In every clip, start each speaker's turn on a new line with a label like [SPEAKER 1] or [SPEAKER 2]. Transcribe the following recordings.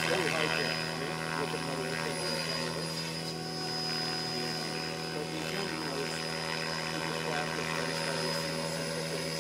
[SPEAKER 1] very hard to look at another airplane on the camera. But the intent, you know, is to just practice and start to see the simple things.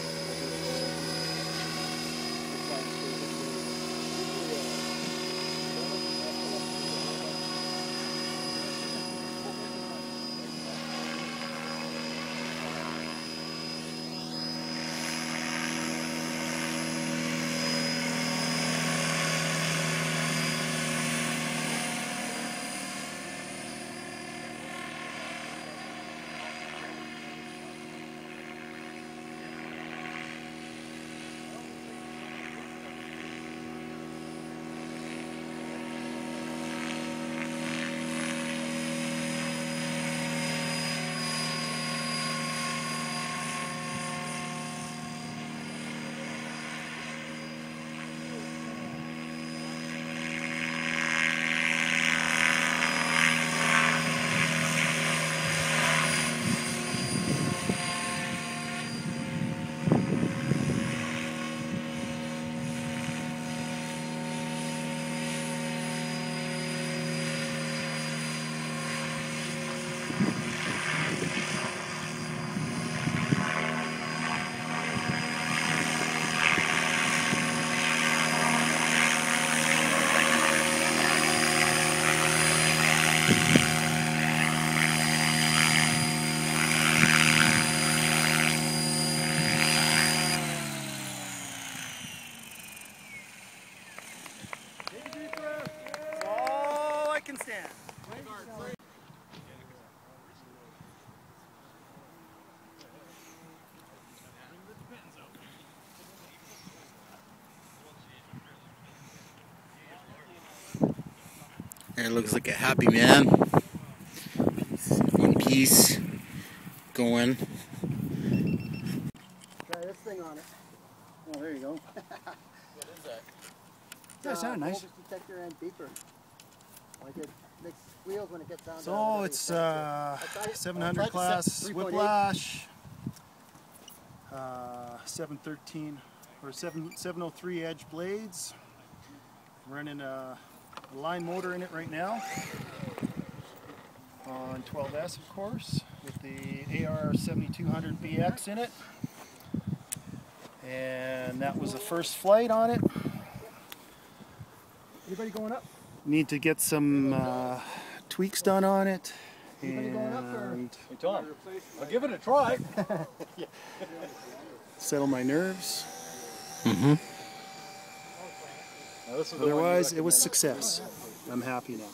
[SPEAKER 2] Can stand.
[SPEAKER 3] It looks like a happy man in peace going.
[SPEAKER 1] Try this thing on it. Oh, there you go.
[SPEAKER 2] What is that?
[SPEAKER 1] That
[SPEAKER 2] sounded nice.
[SPEAKER 1] Voltage detector and beeper. Like it makes squeals when it gets down.
[SPEAKER 2] So it's 700 class Whiplash, 713 or 703 edge blades. Running a line motor in it right now on 12S, of course, with the AR 7200BX in it. And that was the first flight on it.
[SPEAKER 1] Anybody going up?
[SPEAKER 2] Need to get some tweaks done on it.
[SPEAKER 1] Anybody going up or?
[SPEAKER 4] Hey Tom, I'll give it a try.
[SPEAKER 2] Settle my nerves.
[SPEAKER 3] Mm-hmm.
[SPEAKER 2] Otherwise, it was success. I'm happy now.